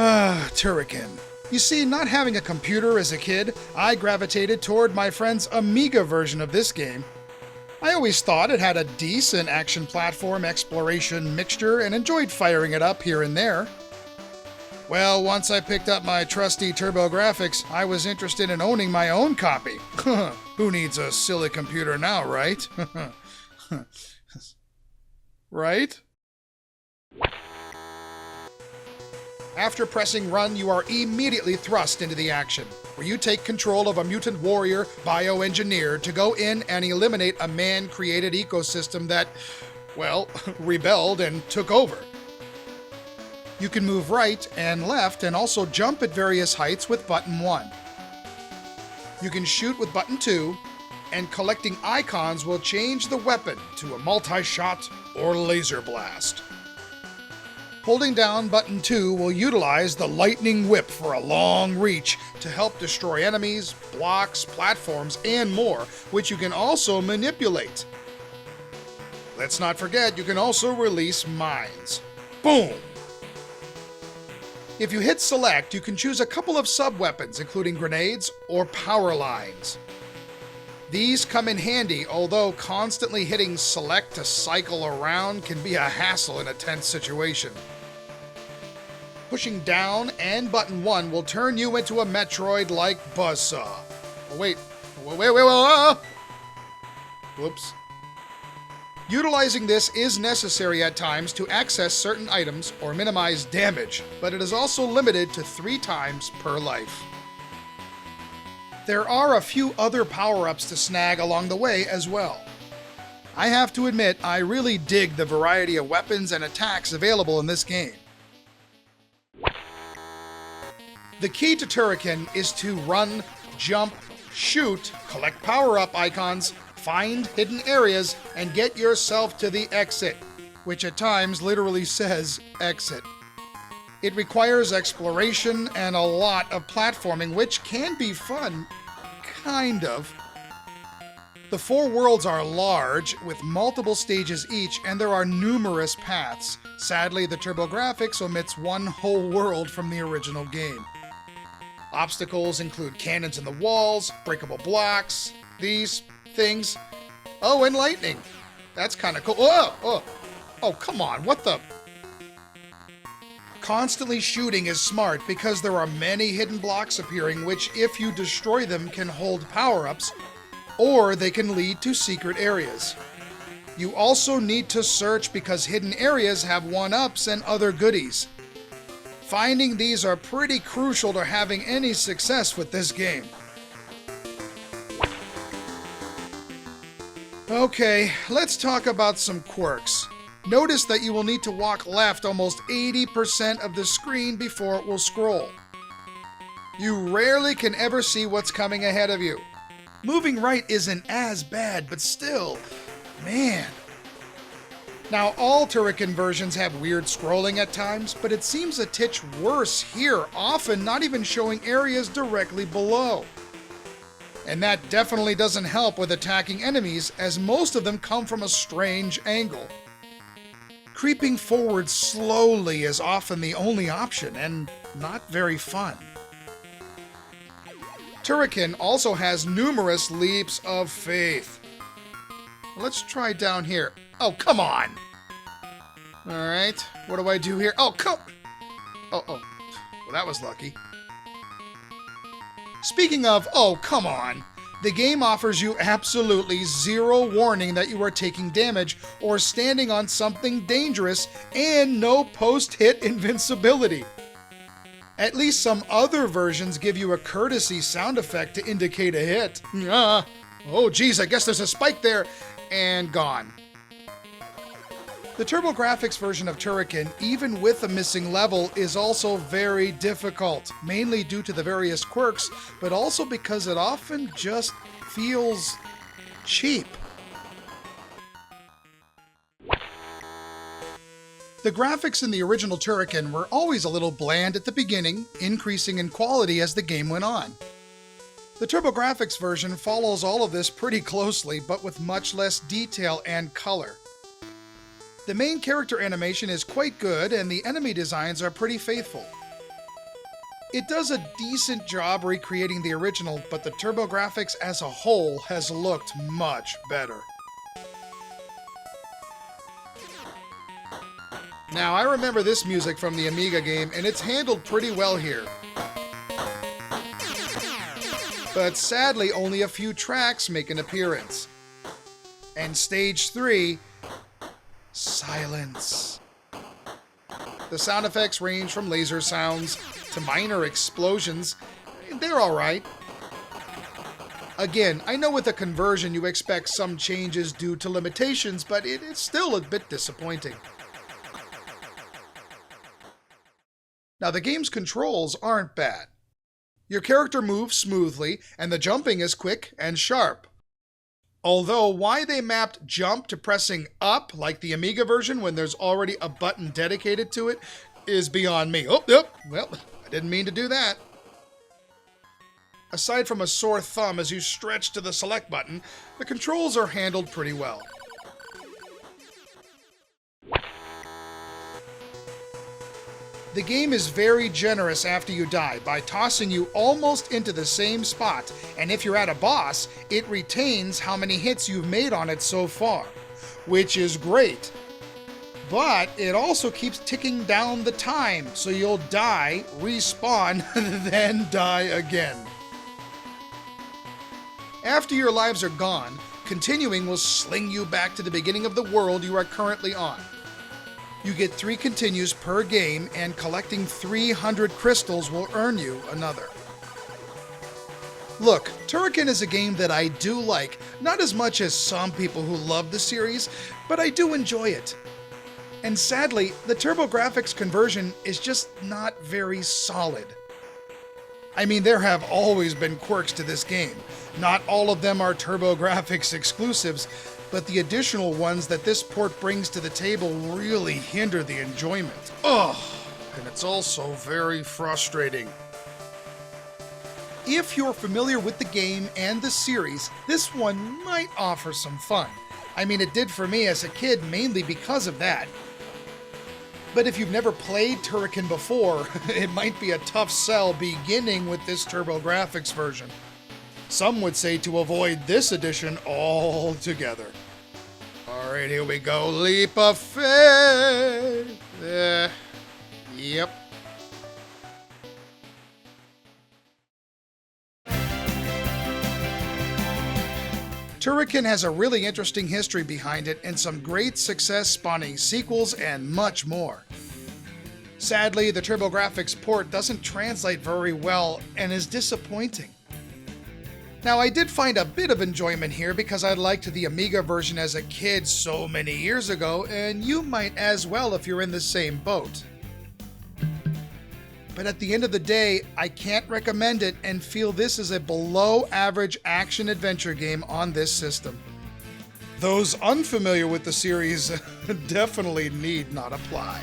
Turrican. You see, not having a computer as a kid, I gravitated toward my friend's Amiga version of this game. I always thought it had a decent action platform exploration mixture and enjoyed firing it up here and there. Well, once I picked up my trusty TurboGrafx, I was interested in owning my own copy. Who needs a silly computer now, right? Right? After pressing run, you are immediately thrust into the action, where you take control of a mutant warrior bioengineered to go in and eliminate a man-created ecosystem that, well, rebelled and took over. You can move right and left and also jump at various heights with button 1. You can shoot with button 2, and collecting icons will change the weapon to a multi-shot or laser blast. Holding down button 2 will utilize the lightning whip for a long reach to help destroy enemies, blocks, platforms, and more, which you can also manipulate. Let's not forget, you can also release mines. Boom! If you hit select, you can choose a couple of sub-weapons, including grenades or power lines. These come in handy, although constantly hitting select to cycle around can be a hassle in a tense situation. Pushing down and button 1 will turn you into a Metroid-like buzzsaw. Oh, wait. Whoops. Utilizing this is necessary at times to access certain items or minimize damage, but it is also limited to 3 times per life. There are a few other power-ups to snag along the way as well. I have to admit, I really dig the variety of weapons and attacks available in this game. The key to Turrican is to run, jump, shoot, collect power-up icons, find hidden areas, and get yourself to the exit, which at times literally says exit. It requires exploration and a lot of platforming, which can be fun, kind of. The 4 worlds are large, with multiple stages each, and there are numerous paths. Sadly, the TurboGrafx omits one whole world from the original game. Obstacles include cannons in the walls, breakable blocks, these things. Oh, and lightning. That's kind of cool. Oh, come on, what the? Constantly shooting is smart because there are many hidden blocks appearing which, if you destroy them, can hold power-ups, or they can lead to secret areas. You also need to search because hidden areas have 1-ups and other goodies. Finding these are pretty crucial to having any success with this game. Okay, let's talk about some quirks. Notice that you will need to walk left almost 80% of the screen before it will scroll. You rarely can ever see what's coming ahead of you. Moving right isn't as bad, but still, man. Now, all Turrican versions have weird scrolling at times, but it seems a titch worse here, often not even showing areas directly below. And that definitely doesn't help with attacking enemies, as most of them come from a strange angle. Creeping forward slowly is often the only option, and not very fun. Turrican also has numerous leaps of faith. Let's try down here. Oh, come on! Alright, what do I do here? Oh, well, that was lucky. Speaking of, oh, come on, the game offers you absolutely zero warning that you are taking damage or standing on something dangerous, and no post-hit invincibility. At least some other versions give you a courtesy sound effect to indicate a hit. Oh geez, I guess there's a spike there, and gone. The TurboGrafx version of Turrican, even with a missing level, is also very difficult, mainly due to the various quirks, but also because it often just feels cheap. The graphics in the original Turrican were always a little bland at the beginning, increasing in quality as the game went on. The TurboGrafx version follows all of this pretty closely, but with much less detail and color. The main character animation is quite good, and the enemy designs are pretty faithful. It does a decent job recreating the original, but the TurboGrafx as a whole has looked much better. Now, I remember this music from the Amiga game, and it's handled pretty well here. But sadly, only a few tracks make an appearance. And stage 3, silence. The sound effects range from laser sounds to minor explosions. They're alright. Again, I know with a conversion you expect some changes due to limitations, but it's still a bit disappointing. Now, the game's controls aren't bad. Your character moves smoothly, and the jumping is quick and sharp. Although, why they mapped jump to pressing up like the Amiga version when there's already a button dedicated to it is beyond me. Oh, well, I didn't mean to do that. Aside from a sore thumb as you stretch to the select button, the controls are handled pretty well. The game is very generous after you die by tossing you almost into the same spot, and if you're at a boss, it retains how many hits you've made on it so far, which is great. But it also keeps ticking down the time, so you'll die, respawn, then die again. After your lives are gone, continuing will sling you back to the beginning of the world you are currently on. You get 3 continues per game, and collecting 300 crystals will earn you another. Look, Turrican is a game that I do like, not as much as some people who love the series, but I do enjoy it. And sadly, the TurboGrafx conversion is just not very solid. I mean, there have always been quirks to this game. Not all of them are TurboGrafx exclusives, but the additional ones that this port brings to the table really hinder the enjoyment. Ugh, and it's also very frustrating. If you're familiar with the game and the series, this one might offer some fun. I mean, it did for me as a kid mainly because of that. But if you've never played Turrican before, it might be a tough sell beginning with this TurboGrafx version. Some would say to avoid this edition altogether. Alright, here we go. Leap of faith. Yep. Turrican has a really interesting history behind it and some great success spawning sequels and much more. Sadly, the TurboGrafx port doesn't translate very well and is disappointing. Now, I did find a bit of enjoyment here because I liked the Amiga version as a kid so many years ago, and you might as well if you're in the same boat. But at the end of the day, I can't recommend it and feel this is a below-average action-adventure game on this system. Those unfamiliar with the series definitely need not apply.